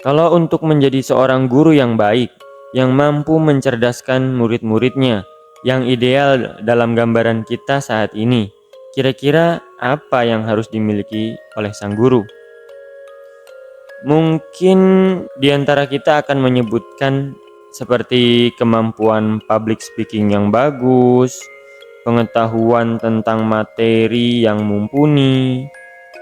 Kalau untuk menjadi seorang guru yang baik, yang mampu mencerdaskan murid-muridnya, yang ideal dalam gambaran kita saat ini, kira-kira apa yang harus dimiliki oleh sang guru? Mungkin di antara kita akan menyebutkan seperti kemampuan public speaking yang bagus, pengetahuan tentang materi yang mumpuni,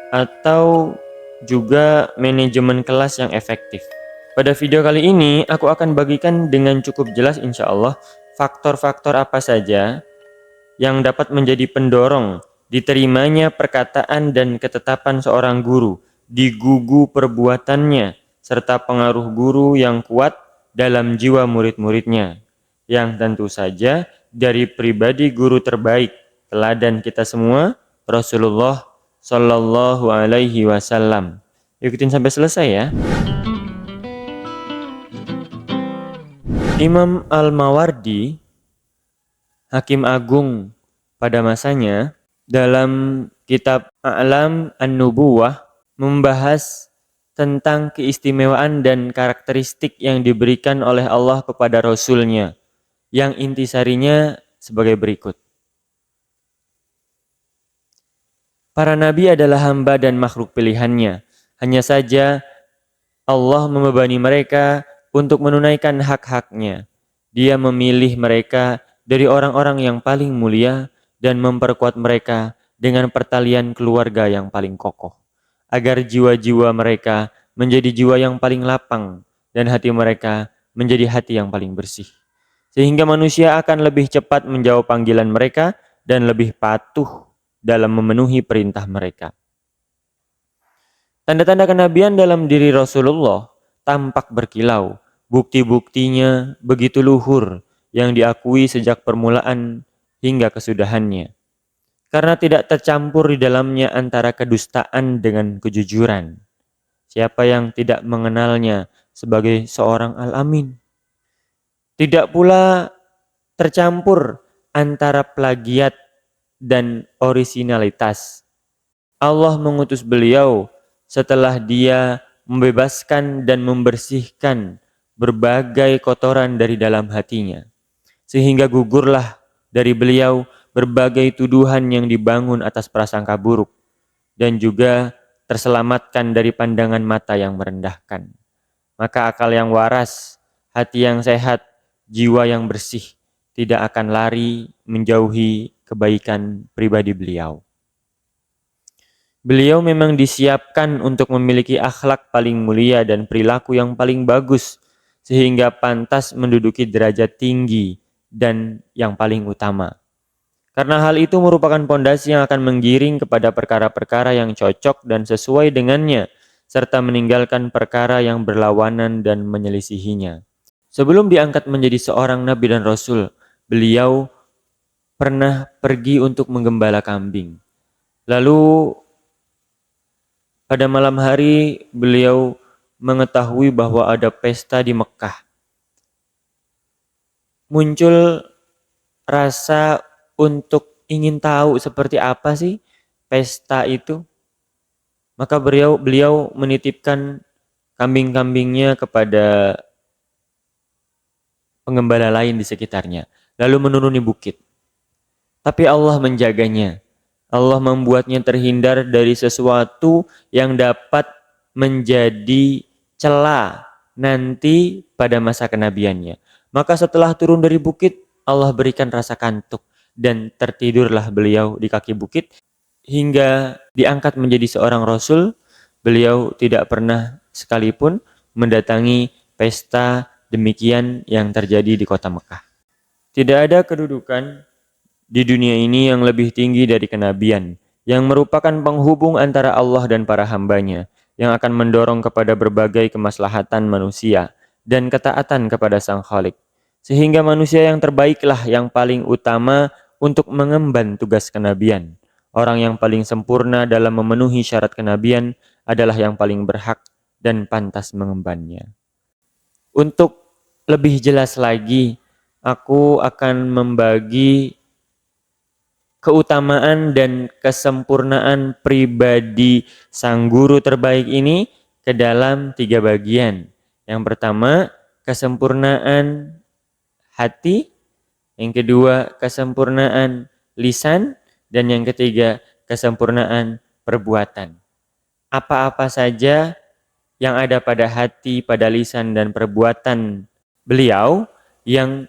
atau juga manajemen kelas yang efektif. Pada video kali ini, aku akan bagikan dengan cukup jelas insya Allah faktor-faktor apa saja yang dapat menjadi pendorong diterimanya perkataan dan ketetapan seorang guru di gugu perbuatannya, serta pengaruh guru yang kuat dalam jiwa murid-muridnya, yang tentu saja dari pribadi guru terbaik, teladan kita semua, Rasulullah Shallallahu Alaihi Wasallam. Ikutin sampai selesai ya. Imam Al-Mawardi, Hakim Agung pada masanya, dalam kitab A'lam An-Nubuwah membahas tentang keistimewaan dan karakteristik yang diberikan oleh Allah kepada Rasul-Nya, yang intisarinya sebagai berikut. Para nabi adalah hamba dan makhluk pilihannya. Hanya saja Allah membebani mereka untuk menunaikan hak-haknya. Dia memilih mereka dari orang-orang yang paling mulia dan memperkuat mereka dengan pertalian keluarga yang paling kokoh, agar jiwa-jiwa mereka menjadi jiwa yang paling lapang dan hati mereka menjadi hati yang paling bersih. Sehingga manusia akan lebih cepat menjawab panggilan mereka dan lebih patuh dalam memenuhi perintah mereka. Tanda-tanda kenabian dalam diri Rasulullah tampak berkilau. Bukti-buktinya begitu luhur yang diakui sejak permulaan hingga kesudahannya. Karena tidak tercampur di dalamnya antara kedustaan dengan kejujuran. Siapa yang tidak mengenalnya sebagai seorang Al-Amin? Tidak pula tercampur antara plagiat dan orisinalitas. Allah mengutus beliau setelah dia membebaskan dan membersihkan berbagai kotoran dari dalam hatinya. Sehingga gugurlah dari beliau berbagai tuduhan yang dibangun atas prasangka buruk. Dan juga terselamatkan dari pandangan mata yang merendahkan. Maka akal yang waras, hati yang sehat, jiwa yang bersih tidak akan lari menjauhi kebaikan pribadi beliau. Beliau memang disiapkan untuk memiliki akhlak paling mulia dan perilaku yang paling bagus, sehingga pantas menduduki derajat tinggi dan yang paling utama. Karena hal itu merupakan pondasi yang akan menggiring kepada perkara-perkara yang cocok dan sesuai dengannya, serta meninggalkan perkara yang berlawanan dan menyelisihinya. Sebelum diangkat menjadi seorang nabi dan rasul, beliau pernah pergi untuk menggembala kambing. Lalu pada malam hari beliau mengetahui bahwa ada pesta di Mekah. Muncul rasa untuk ingin tahu seperti apa sih pesta itu. Maka beliau menitipkan kambing-kambingnya kepada penggembala lain di sekitarnya. Lalu menuruni bukit. Tapi Allah menjaganya. Allah membuatnya terhindar dari sesuatu yang dapat menjadi cela nanti pada masa kenabiannya. Maka setelah turun dari bukit, Allah berikan rasa kantuk dan tertidurlah beliau di kaki bukit hingga diangkat menjadi seorang rasul. Beliau tidak pernah sekalipun mendatangi pesta demikian yang terjadi di kota Mekah. Tidak ada kedudukan di dunia ini yang lebih tinggi dari kenabian, yang merupakan penghubung antara Allah dan para hambanya, yang akan mendorong kepada berbagai kemaslahatan manusia dan ketaatan kepada Sang Khalik. Sehingga manusia yang terbaiklah yang paling utama untuk mengemban tugas kenabian. Orang yang paling sempurna dalam memenuhi syarat kenabian adalah yang paling berhak dan pantas mengembannya. Untuk lebih jelas lagi, aku akan membagi keutamaan dan kesempurnaan pribadi sang guru terbaik ini ke dalam 3 bagian. Yang pertama, kesempurnaan hati. Yang kedua, kesempurnaan lisan. Dan yang ketiga, kesempurnaan perbuatan. Apa-apa saja yang ada pada hati, pada lisan, dan perbuatan beliau yang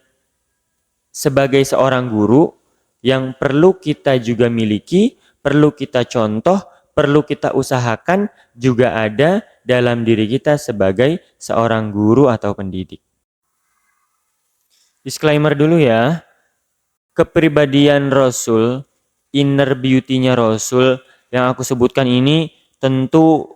sebagai seorang guru yang perlu kita juga miliki, perlu kita contoh, perlu kita usahakan juga ada dalam diri kita sebagai seorang guru atau pendidik. Disclaimer dulu ya, kepribadian Rasul, inner beauty-nya Rasul yang aku sebutkan ini tentu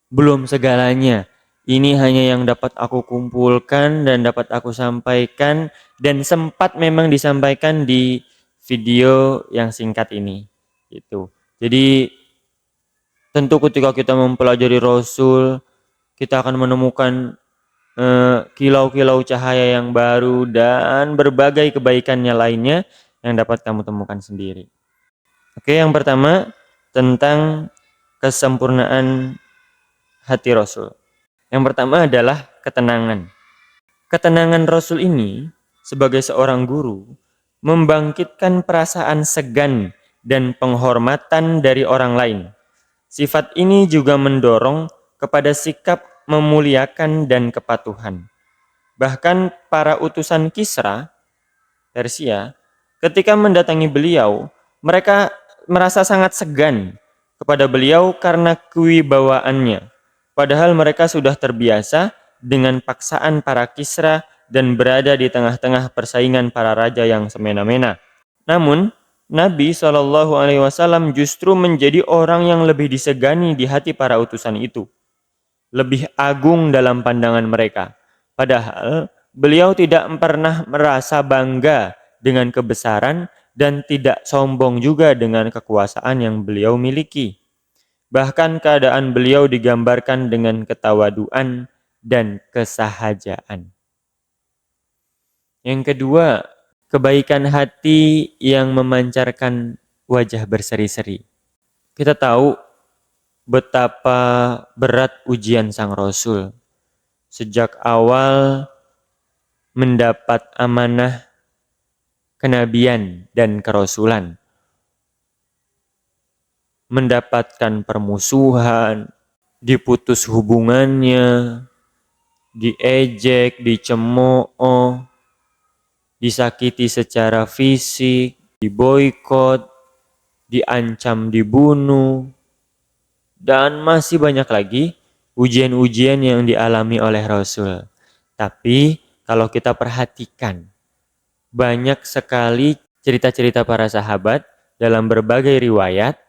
belum segalanya. Ini hanya yang dapat aku kumpulkan dan dapat aku sampaikan dan sempat memang disampaikan di video yang singkat ini. Gitu. Jadi tentu ketika kita mempelajari Rasul, kita akan menemukan kilau-kilau cahaya yang baru dan berbagai kebaikannya lainnya yang dapat kamu temukan sendiri. Oke, yang pertama tentang kesempurnaan hati Rasul. Yang pertama adalah ketenangan. Ketenangan Rasul ini sebagai seorang guru membangkitkan perasaan segan dan penghormatan dari orang lain. Sifat ini juga mendorong kepada sikap memuliakan dan kepatuhan. Bahkan para utusan Kisra, Persia, ketika mendatangi beliau, mereka merasa sangat segan kepada beliau karena kewibawaannya. Padahal mereka sudah terbiasa dengan paksaan para Kisra dan berada di tengah-tengah persaingan para raja yang semena-mena. Namun, Nabi SAW justru menjadi orang yang lebih disegani di hati para utusan itu. Lebih agung dalam pandangan mereka. Padahal, beliau tidak pernah merasa bangga dengan kebesaran dan tidak sombong juga dengan kekuasaan yang beliau miliki. Bahkan keadaan beliau digambarkan dengan ketawaduan dan kesahajaan. Yang kedua, kebaikan hati yang memancarkan wajah berseri-seri. Kita tahu betapa berat ujian sang Rasul. Sejak awal mendapat amanah kenabian dan kerasulan. Mendapatkan permusuhan, diputus hubungannya, diejek, dicemooh, disakiti secara fisik, diboikot, diancam dibunuh, dan masih banyak lagi ujian-ujian yang dialami oleh Rasul. Tapi kalau kita perhatikan, banyak sekali cerita-cerita para sahabat dalam berbagai riwayat,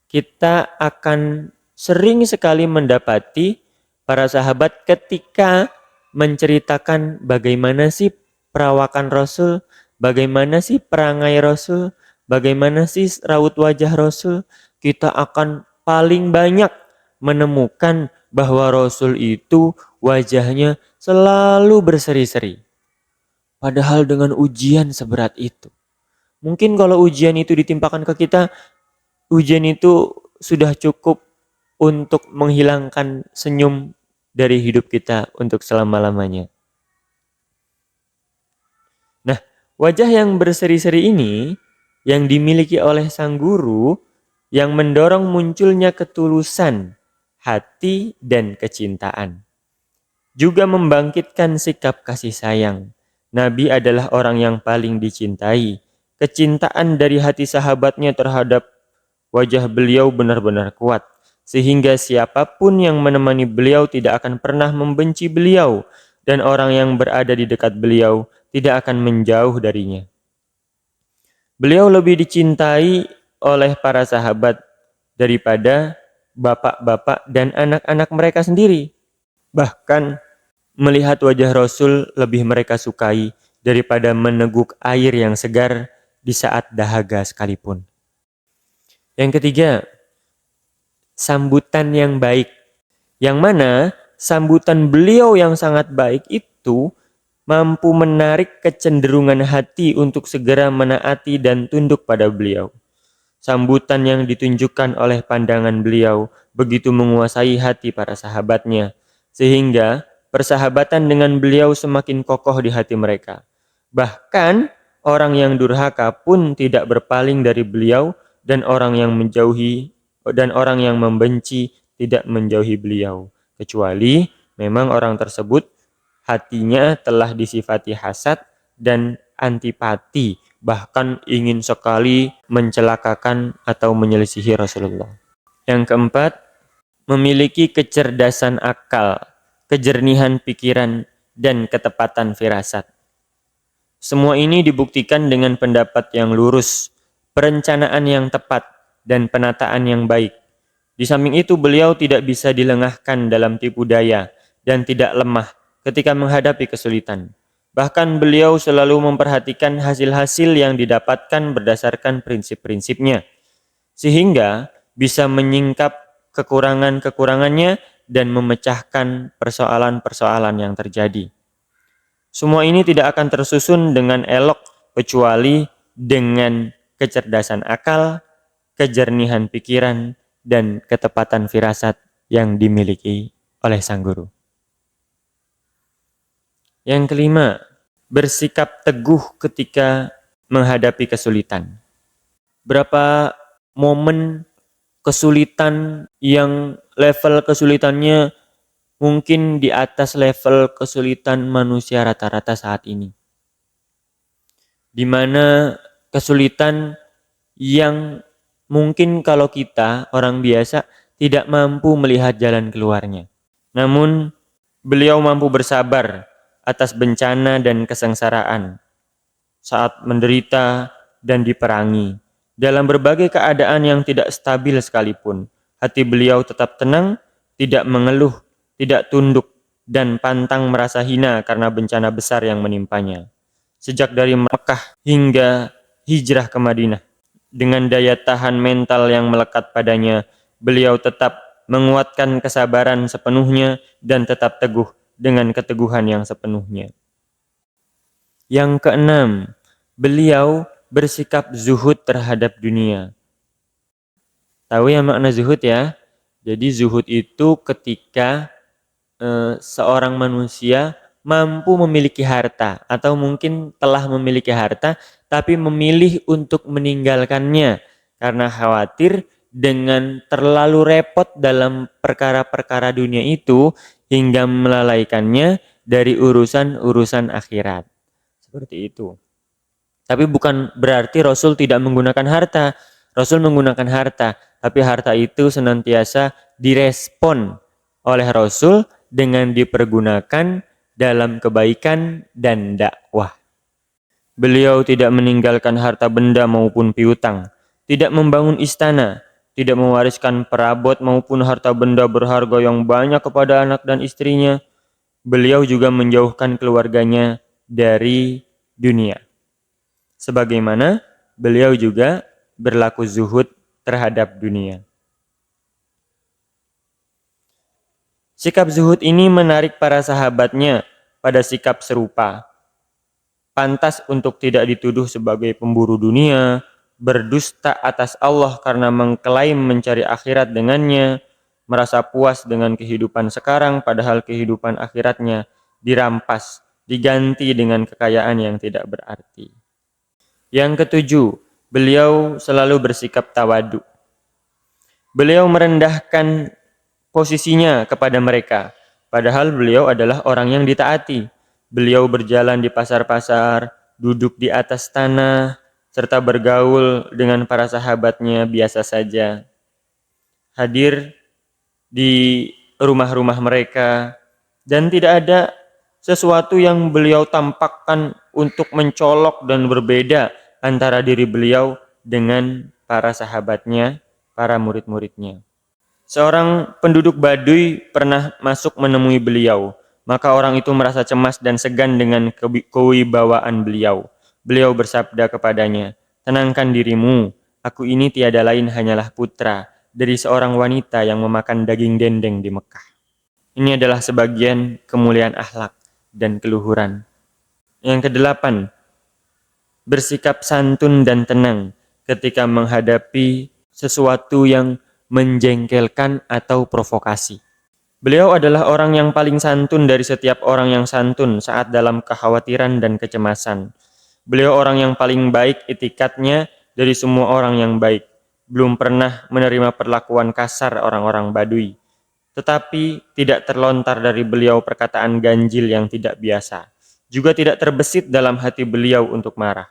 kita akan sering sekali mendapati para sahabat ketika menceritakan bagaimana sih perawakan Rasul, bagaimana sih perangai Rasul, bagaimana sih raut wajah Rasul, kita akan paling banyak menemukan bahwa Rasul itu wajahnya selalu berseri-seri. Padahal dengan ujian seberat itu. Mungkin kalau ujian itu ditimpakan ke kita, ujian itu sudah cukup untuk menghilangkan senyum dari hidup kita untuk selama-lamanya. Nah, wajah yang berseri-seri ini yang dimiliki oleh sang guru yang mendorong munculnya ketulusan hati dan kecintaan. Juga membangkitkan sikap kasih sayang. Nabi adalah orang yang paling dicintai. Kecintaan dari hati sahabatnya terhadap wajah beliau benar-benar kuat, sehingga siapapun yang menemani beliau tidak akan pernah membenci beliau, dan orang yang berada di dekat beliau tidak akan menjauh darinya. Beliau lebih dicintai oleh para sahabat daripada bapak-bapak dan anak-anak mereka sendiri. Bahkan melihat wajah Rasul lebih mereka sukai daripada meneguk air yang segar di saat dahaga sekalipun. Yang ketiga, sambutan yang baik. Yang mana sambutan beliau yang sangat baik itu mampu menarik kecenderungan hati untuk segera menaati dan tunduk pada beliau. Sambutan yang ditunjukkan oleh pandangan beliau begitu menguasai hati para sahabatnya. Sehingga persahabatan dengan beliau semakin kokoh di hati mereka. Bahkan orang yang durhaka pun tidak berpaling dari beliau, dan orang yang membenci tidak menjauhi beliau, kecuali memang orang tersebut hatinya telah disifati hasad dan antipati, bahkan ingin sekali mencelakakan atau menyelisihi Rasulullah. Yang keempat, memiliki kecerdasan akal, kejernihan pikiran, dan ketepatan firasat. Semua ini dibuktikan dengan pendapat yang lurus, perencanaan yang tepat, dan penataan yang baik. Di samping itu, beliau tidak bisa dilengahkan dalam tipu daya dan tidak lemah ketika menghadapi kesulitan. Bahkan beliau selalu memperhatikan hasil-hasil yang didapatkan berdasarkan prinsip-prinsipnya, sehingga bisa menyingkap kekurangan-kekurangannya dan memecahkan persoalan-persoalan yang terjadi. Semua ini tidak akan tersusun dengan elok kecuali dengan kecerdasan akal, kejernihan pikiran, dan ketepatan firasat yang dimiliki oleh sang guru. Yang kelima, bersikap teguh ketika menghadapi kesulitan. Berapa momen kesulitan yang level kesulitannya mungkin di atas level kesulitan manusia rata-rata saat ini. Di mana kesulitan yang mungkin kalau kita orang biasa tidak mampu melihat jalan keluarnya. Namun beliau mampu bersabar atas bencana dan kesengsaraan saat menderita dan diperangi. Dalam berbagai keadaan yang tidak stabil sekalipun, hati beliau tetap tenang, tidak mengeluh, tidak tunduk, dan pantang merasa hina karena bencana besar yang menimpanya. Sejak dari Mekah hingga hijrah ke Madinah, dengan daya tahan mental yang melekat padanya, beliau tetap menguatkan kesabaran sepenuhnya dan tetap teguh dengan keteguhan yang sepenuhnya. Yang keenam, beliau bersikap zuhud terhadap dunia. Tahu ya makna zuhud ya? Jadi zuhud itu ketika seorang manusia mampu memiliki harta atau mungkin telah memiliki harta tapi memilih untuk meninggalkannya karena khawatir dengan terlalu repot dalam perkara-perkara dunia itu hingga melalaikannya dari urusan-urusan akhirat. Seperti itu. Tapi bukan berarti Rasul tidak menggunakan harta. Rasul menggunakan harta, tapi harta itu senantiasa direspon oleh Rasul dengan dipergunakan dalam kebaikan dan dakwah. Beliau tidak meninggalkan harta benda maupun piutang, tidak membangun istana, tidak mewariskan perabot maupun harta benda berharga yang banyak kepada anak dan istrinya. Beliau juga menjauhkan keluarganya dari dunia. Sebagaimana beliau juga berlaku zuhud terhadap dunia. Sikap zuhud ini menarik para sahabatnya pada sikap serupa. Pantas untuk tidak dituduh sebagai pemburu dunia, berdusta atas Allah karena mengklaim mencari akhirat dengannya, merasa puas dengan kehidupan sekarang padahal kehidupan akhiratnya dirampas, diganti dengan kekayaan yang tidak berarti. Yang ketujuh, beliau selalu bersikap tawadu. Beliau merendahkan posisinya kepada mereka, padahal beliau adalah orang yang ditaati. Beliau berjalan di pasar-pasar, duduk di atas tanah, serta bergaul dengan para sahabatnya biasa saja. Hadir di rumah-rumah mereka, dan tidak ada sesuatu yang beliau tampakkan untuk mencolok dan berbeda antara diri beliau dengan para sahabatnya, para murid-muridnya. Seorang penduduk Baduy pernah masuk menemui beliau, maka orang itu merasa cemas dan segan dengan kewibawaan beliau. Beliau bersabda kepadanya, "Tenangkan dirimu, aku ini tiada lain hanyalah putra dari seorang wanita yang memakan daging dendeng di Mekah." Ini adalah sebagian kemuliaan akhlak dan keluhuran. Yang kedelapan, bersikap santun dan tenang ketika menghadapi sesuatu yang menjengkelkan atau provokasi. Beliau adalah orang yang paling santun dari setiap orang yang santun saat dalam kekhawatiran dan kecemasan. Beliau orang yang paling baik itikadnya dari semua orang yang baik. Belum pernah menerima perlakuan kasar orang-orang Baduy. Tetapi tidak terlontar dari beliau perkataan ganjil yang tidak biasa. Juga tidak terbesit dalam hati beliau untuk marah.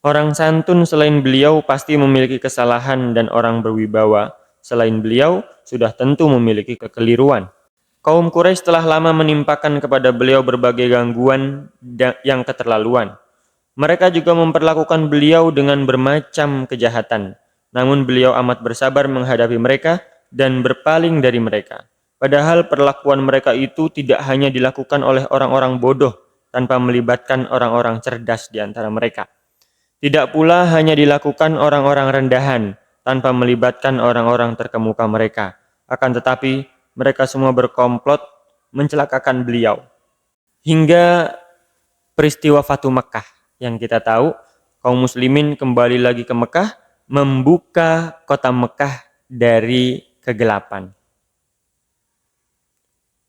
Orang santun selain beliau pasti memiliki kesalahan dan orang berwibawa selain beliau sudah tentu memiliki kekeliruan. Kaum Quraisy telah lama menimpakan kepada beliau berbagai gangguan yang keterlaluan. Mereka juga memperlakukan beliau dengan bermacam kejahatan. Namun beliau amat bersabar menghadapi mereka dan berpaling dari mereka. Padahal perlakuan mereka itu tidak hanya dilakukan oleh orang-orang bodoh tanpa melibatkan orang-orang cerdas di antara mereka. Tidak pula hanya dilakukan orang-orang rendahan tanpa melibatkan orang-orang terkemuka mereka. Akan tetapi mereka semua berkomplot mencelakakan beliau. Hingga peristiwa Fatu Mekah yang kita tahu, kaum muslimin kembali lagi ke Mekah, membuka kota Mekah dari kegelapan.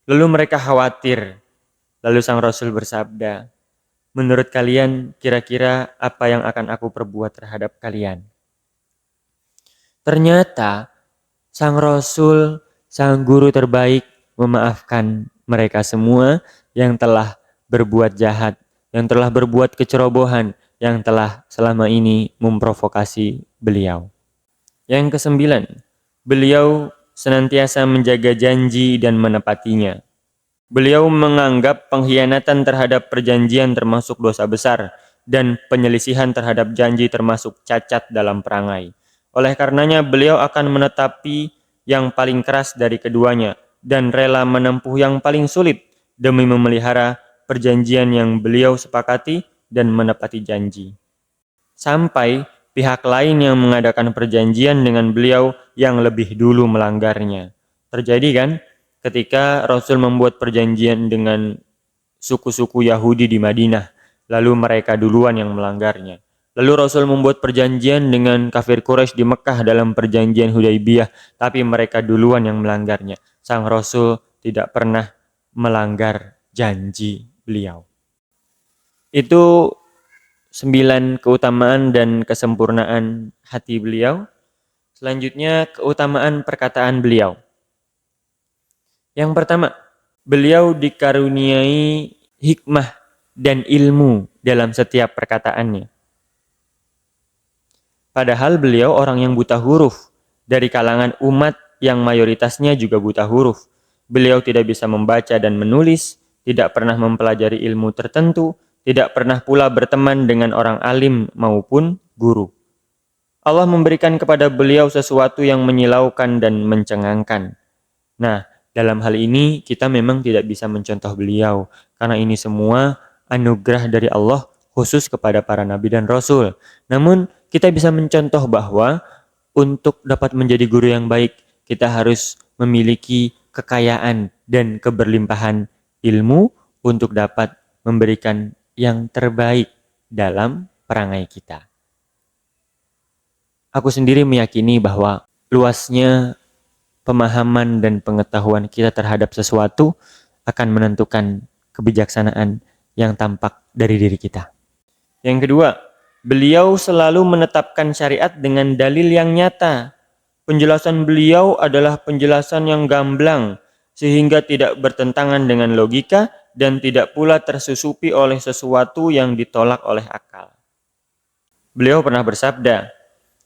Lalu mereka khawatir. Lalu sang Rasul bersabda, menurut kalian kira-kira apa yang akan aku perbuat terhadap kalian? Ternyata sang Rasul, sang guru terbaik memaafkan mereka semua yang telah berbuat jahat, yang telah berbuat kecerobohan, yang telah selama ini memprovokasi beliau. Yang kesembilan, beliau senantiasa menjaga janji dan menepatinya. Beliau menganggap pengkhianatan terhadap perjanjian termasuk dosa besar dan penyelisihan terhadap janji termasuk cacat dalam perangai. Oleh karenanya beliau akan menetapi yang paling keras dari keduanya dan rela menempuh yang paling sulit demi memelihara perjanjian yang beliau sepakati dan menepati janji. Sampai pihak lain yang mengadakan perjanjian dengan beliau yang lebih dulu melanggarnya. Terjadi kan ketika Rasul membuat perjanjian dengan suku-suku Yahudi di Madinah, lalu mereka duluan yang melanggarnya. Lalu Rasul membuat perjanjian dengan kafir Quraisy di Mekah dalam perjanjian Hudaybiyah, tapi mereka duluan yang melanggarnya. Sang Rasul tidak pernah melanggar janji beliau. Itu 9 keutamaan dan kesempurnaan hati beliau. Selanjutnya keutamaan perkataan beliau. Yang pertama, beliau dikaruniai hikmah dan ilmu dalam setiap perkataannya. Padahal beliau orang yang buta huruf, dari kalangan umat yang mayoritasnya juga buta huruf. Beliau tidak bisa membaca dan menulis, tidak pernah mempelajari ilmu tertentu, tidak pernah pula berteman dengan orang alim maupun guru. Allah memberikan kepada beliau sesuatu yang menyilaukan dan mencengangkan. Nah, dalam hal ini kita memang tidak bisa mencontoh beliau, karena ini semua anugerah dari Allah khusus kepada para nabi dan rasul. Namun, kita bisa mencontoh bahwa untuk dapat menjadi guru yang baik, kita harus memiliki kekayaan dan keberlimpahan ilmu untuk dapat memberikan yang terbaik dalam perangai kita. Aku sendiri meyakini bahwa luasnya pemahaman dan pengetahuan kita terhadap sesuatu akan menentukan kebijaksanaan yang tampak dari diri kita. Yang kedua, beliau selalu menetapkan syariat dengan dalil yang nyata. Penjelasan beliau adalah penjelasan yang gamblang, sehingga tidak bertentangan dengan logika dan tidak pula tersusupi oleh sesuatu yang ditolak oleh akal. Beliau pernah bersabda,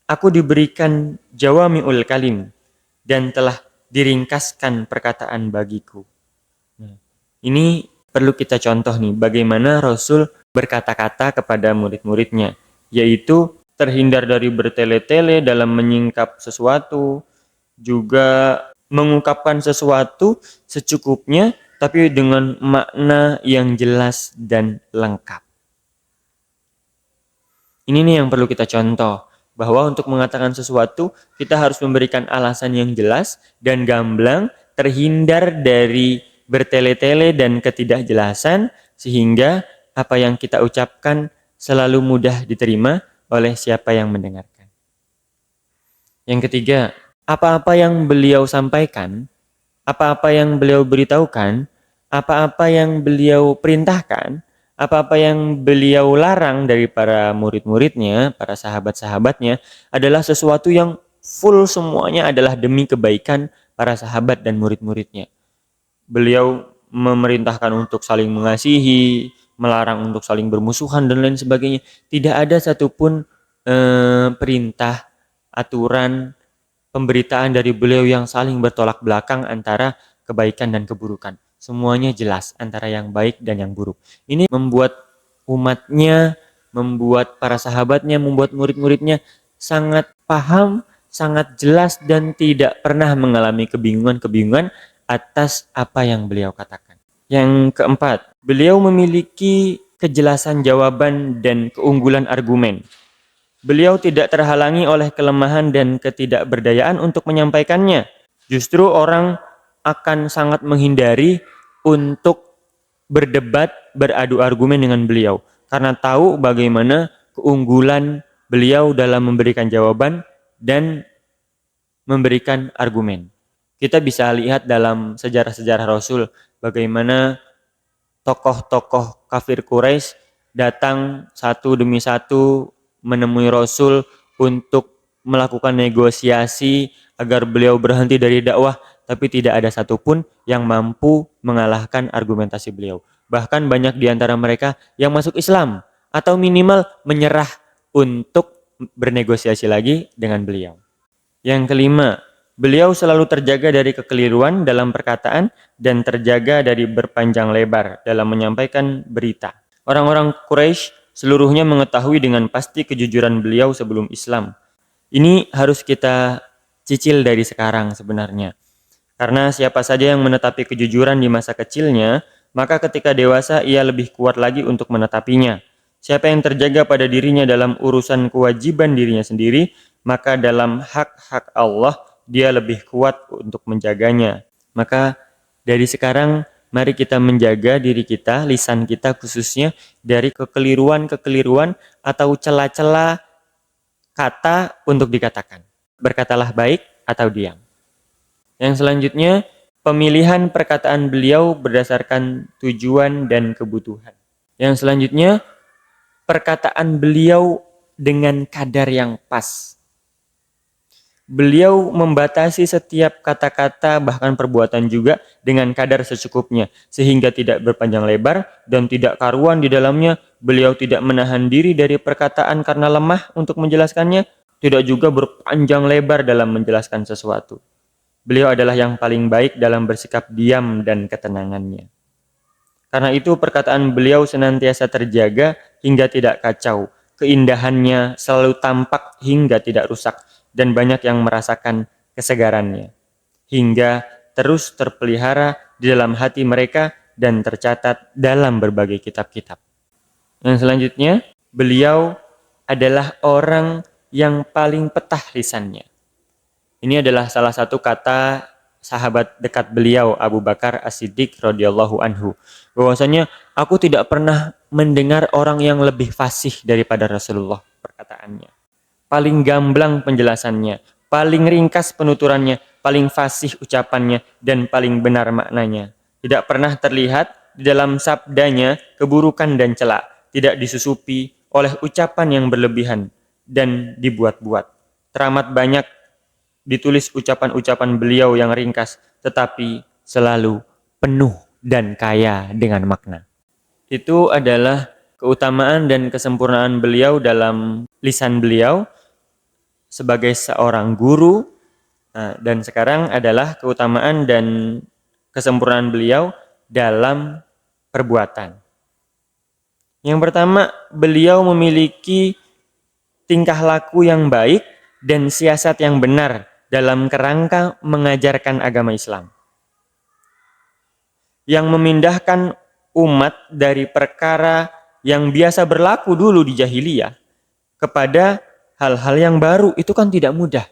aku diberikan jawami'ul kalim dan telah diringkaskan perkataan bagiku. Ini perlu kita contoh nih, bagaimana Rasul berkata-kata kepada murid-muridnya, yaitu terhindar dari bertele-tele dalam menyingkap sesuatu, juga mengungkapkan sesuatu secukupnya, tapi dengan makna yang jelas dan lengkap. Ini nih yang perlu kita contoh, bahwa untuk mengatakan sesuatu, kita harus memberikan alasan yang jelas dan gamblang, terhindar dari bertele-tele dan ketidakjelasan, sehingga apa yang kita ucapkan selalu mudah diterima oleh siapa yang mendengarkan. Yang ketiga, apa-apa yang beliau sampaikan Apa-apa yang beliau beritahukan, apa-apa yang beliau perintahkan, apa-apa yang beliau larang dari para murid-muridnya, para sahabat-sahabatnya adalah sesuatu yang full, semuanya adalah demi kebaikan para sahabat dan murid-muridnya. Beliau memerintahkan untuk saling mengasihi, melarang untuk saling bermusuhan dan lain sebagainya. Tidak ada satupun perintah, aturan, pemberitaan dari beliau yang saling bertolak belakang antara kebaikan dan keburukan. Semuanya jelas antara yang baik dan yang buruk. Ini membuat umatnya, membuat para sahabatnya, membuat murid-muridnya sangat paham, sangat jelas dan tidak pernah mengalami kebingungan-kebingungan atas apa yang beliau katakan. Yang keempat, beliau memiliki kejelasan jawaban dan keunggulan argumen. Beliau tidak terhalangi oleh kelemahan dan ketidakberdayaan untuk menyampaikannya. Justru orang akan sangat menghindari untuk berdebat, beradu argumen dengan beliau. Karena tahu bagaimana keunggulan beliau dalam memberikan jawaban dan memberikan argumen. Kita bisa lihat dalam sejarah-sejarah Rasul bagaimana tokoh-tokoh kafir Quraisy datang satu demi satu menemui Rasul untuk melakukan negosiasi agar beliau berhenti dari dakwah, tapi tidak ada satupun yang mampu mengalahkan argumentasi beliau. Bahkan banyak di antara mereka yang masuk Islam atau minimal menyerah untuk bernegosiasi lagi dengan beliau. Yang kelima, beliau selalu terjaga dari kekeliruan dalam perkataan dan terjaga dari berpanjang lebar dalam menyampaikan berita. Orang-orang Quraisy seluruhnya mengetahui dengan pasti kejujuran beliau sebelum Islam. Ini harus kita cicil dari sekarang sebenarnya. Karena siapa saja yang menetapi kejujuran di masa kecilnya, maka ketika dewasa ia lebih kuat lagi untuk menetapinya. Siapa yang terjaga pada dirinya dalam urusan kewajiban dirinya sendiri, maka dalam hak-hak Allah dia lebih kuat untuk menjaganya. Maka dari sekarang mari kita menjaga diri kita, lisan kita khususnya dari kekeliruan-kekeliruan atau celah-celah kata untuk dikatakan. Berkatalah baik atau diam. Yang selanjutnya, pemilihan perkataan beliau berdasarkan tujuan dan kebutuhan. Yang selanjutnya, perkataan beliau dengan kadar yang pas. Beliau membatasi setiap kata-kata bahkan perbuatan juga dengan kadar secukupnya sehingga tidak berpanjang lebar dan tidak karuan di dalamnya. Beliau tidak menahan diri dari perkataan karena lemah untuk menjelaskannya, tidak juga berpanjang lebar dalam menjelaskan sesuatu. Beliau adalah yang paling baik dalam bersikap diam dan ketenangannya. Karena itu perkataan beliau senantiasa terjaga hingga tidak kacau. Keindahannya selalu tampak hingga tidak rusak. Dan banyak yang merasakan kesegarannya. Hingga terus terpelihara di dalam hati mereka dan tercatat dalam berbagai kitab-kitab. Yang selanjutnya, beliau adalah orang yang paling petah lisannya. Ini adalah salah satu kata sahabat dekat beliau Abu Bakar As-Siddiq radhiyallahu anhu, bahwasanya aku tidak pernah mendengar orang yang lebih fasih daripada Rasulullah perkataannya. Paling gamblang penjelasannya, paling ringkas penuturannya, paling fasih ucapannya dan paling benar maknanya. Tidak pernah terlihat di dalam sabdanya keburukan dan celak, tidak disusupi oleh ucapan yang berlebihan dan dibuat-buat. Teramat banyak ditulis ucapan-ucapan beliau yang ringkas, tetapi selalu penuh dan kaya dengan makna. Itu adalah keutamaan dan kesempurnaan beliau dalam lisan beliau sebagai seorang guru. Dan sekarang adalah keutamaan dan kesempurnaan beliau dalam perbuatan. Yang pertama, beliau memiliki tingkah laku yang baik dan siasat yang benar dalam kerangka mengajarkan agama Islam. Yang memindahkan umat dari perkara yang biasa berlaku dulu di jahiliyah kepada hal-hal yang baru, itu kan tidak mudah.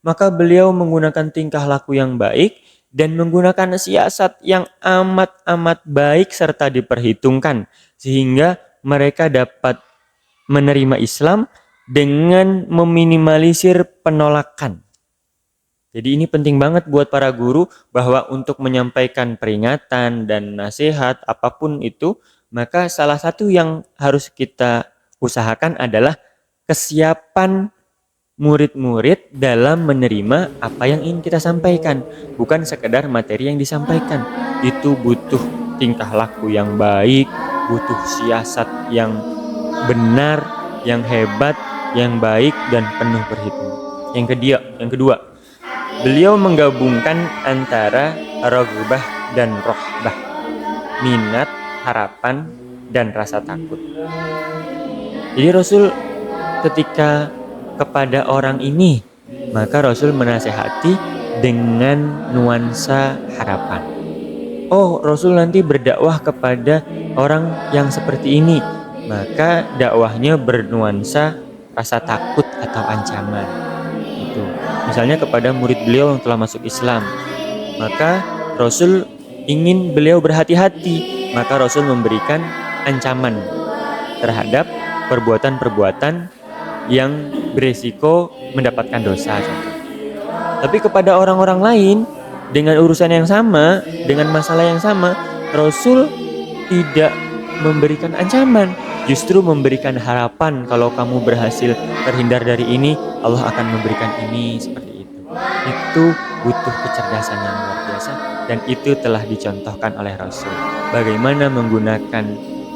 Maka beliau menggunakan tingkah laku yang baik dan menggunakan siasat yang amat-amat baik serta diperhitungkan sehingga mereka dapat menerima Islam dengan meminimalisir penolakan. Jadi ini penting banget buat para guru bahwa untuk menyampaikan peringatan dan nasihat apapun itu, maka salah satu yang harus kita usahakan adalah kesiapan murid-murid dalam menerima apa yang ingin kita sampaikan, bukan sekedar materi yang disampaikan. Itu butuh tingkah laku yang baik, butuh siasat yang benar, yang hebat, yang baik dan penuh perhitungan. Yang kedua, beliau menggabungkan antara raghbah dan rohbah, minat, harapan, dan rasa takut. Jadi Rasul ketika kepada orang ini, maka Rasul menasehati dengan nuansa harapan. Oh, Rasul nanti berdakwah kepada orang yang seperti ini, maka dakwahnya bernuansa rasa takut atau ancaman. Itu. Misalnya kepada murid beliau yang telah masuk Islam, maka Rasul ingin beliau berhati-hati, maka Rasul memberikan ancaman terhadap perbuatan-perbuatan yang beresiko mendapatkan dosa. Tapi kepada orang-orang lain dengan urusan yang sama, dengan masalah yang sama, Rasul tidak memberikan ancaman, justru memberikan harapan. Kalau kamu berhasil terhindar dari ini, Allah akan memberikan ini, seperti itu. Itu butuh kecerdasan yang luar biasa, dan itu telah dicontohkan oleh Rasul. Bagaimana menggunakan,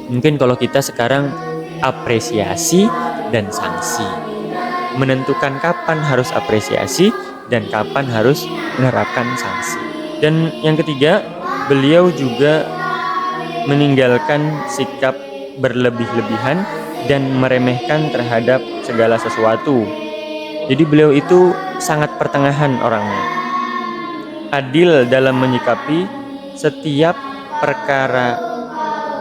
mungkin kalau kita sekarang apresiasi dan sanksi, menentukan kapan harus apresiasi dan kapan harus menerapkan sanksi. Dan yang ketiga, beliau juga meninggalkan sikap berlebih-lebihan dan meremehkan terhadap segala sesuatu. Jadi beliau itu sangat pertengahan orangnya, adil dalam menyikapi setiap perkara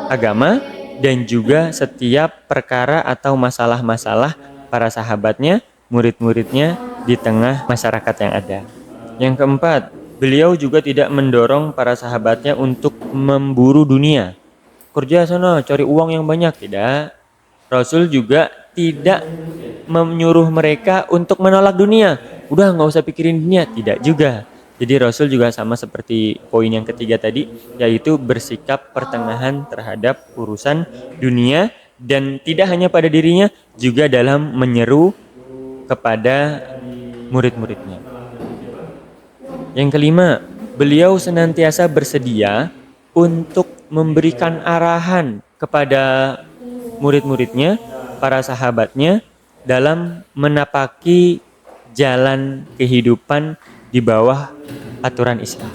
agama dan juga setiap perkara atau masalah-masalah para sahabatnya, murid-muridnya di tengah masyarakat yang ada. Yang keempat, beliau juga tidak mendorong para sahabatnya untuk memburu dunia. Kerja sana, cari uang yang banyak. Tidak. Rasul juga tidak menyuruh mereka untuk menolak dunia. Udah nggak usah pikirin dunia. Tidak juga. Jadi Rasul juga sama seperti poin yang ketiga tadi, yaitu bersikap pertengahan terhadap urusan dunia dan tidak hanya pada dirinya, juga dalam menyeru kepada murid-muridnya. Yang kelima, beliau senantiasa bersedia untuk memberikan arahan kepada murid-muridnya, para sahabatnya, dalam menapaki jalan kehidupan di bawah aturan Islam.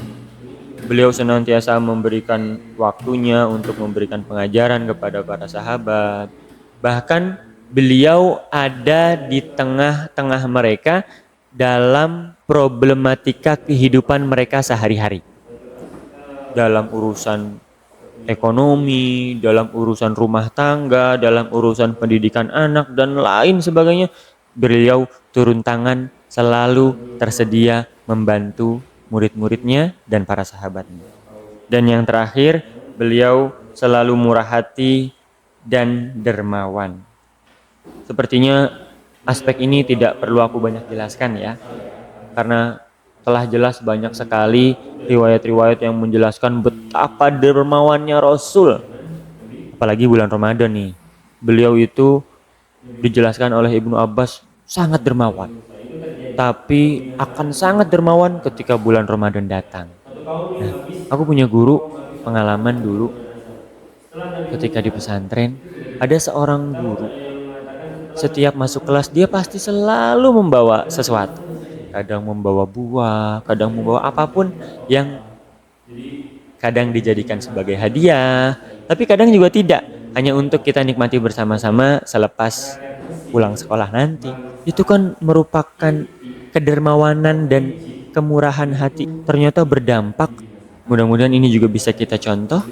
Beliau senantiasa memberikan waktunya untuk memberikan pengajaran kepada para sahabat. Bahkan beliau ada di tengah-tengah mereka dalam problematika kehidupan mereka sehari-hari. Dalam urusan ekonomi, dalam urusan rumah tangga, dalam urusan pendidikan anak, dan lain sebagainya. Beliau turun tangan, selalu tersedia membantu murid-muridnya dan para sahabatnya. Dan yang terakhir, beliau selalu murah hati dan dermawan. Sepertinya aspek ini tidak perlu aku banyak jelaskan ya, karena telah jelas banyak sekali riwayat-riwayat yang menjelaskan betapa dermawannya Rasul. Apalagi bulan Ramadan nih, beliau itu dijelaskan oleh Ibnu Abbas sangat dermawan, tapi akan sangat dermawan ketika bulan Ramadan datang. Nah, aku punya guru pengalaman dulu ketika di pesantren. Ada seorang guru, setiap masuk kelas dia pasti selalu membawa sesuatu. Kadang membawa buah, kadang membawa apapun yang kadang dijadikan sebagai hadiah, tapi kadang juga tidak, hanya untuk kita nikmati bersama-sama selepas pulang sekolah nanti. Itu kan merupakan kedermawanan dan kemurahan hati, ternyata berdampak. Mudah-mudahan ini juga bisa kita contoh,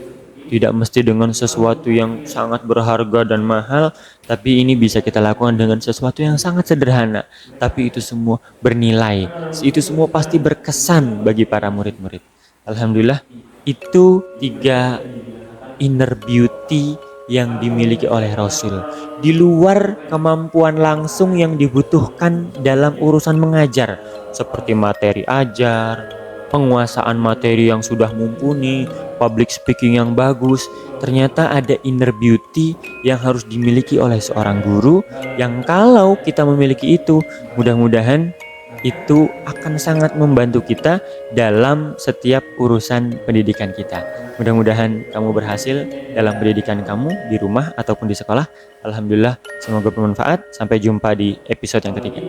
tidak mesti dengan sesuatu yang sangat berharga dan mahal, tapi ini bisa kita lakukan dengan sesuatu yang sangat sederhana, tapi itu semua bernilai, itu semua pasti berkesan bagi para murid-murid. Alhamdulillah, itu 3 inner beauty yang dimiliki oleh Rasul, di luar kemampuan langsung yang dibutuhkan dalam urusan mengajar, seperti materi ajar, penguasaan materi yang sudah mumpuni, public speaking yang bagus. Ternyata ada inner beauty yang harus dimiliki oleh seorang guru, yang kalau kita memiliki itu, mudah-mudahan itu akan sangat membantu kita dalam setiap urusan pendidikan kita. Mudah-mudahan kamu berhasil dalam pendidikan kamu di rumah ataupun di sekolah. Alhamdulillah, semoga bermanfaat. Sampai jumpa di episode yang ketiga.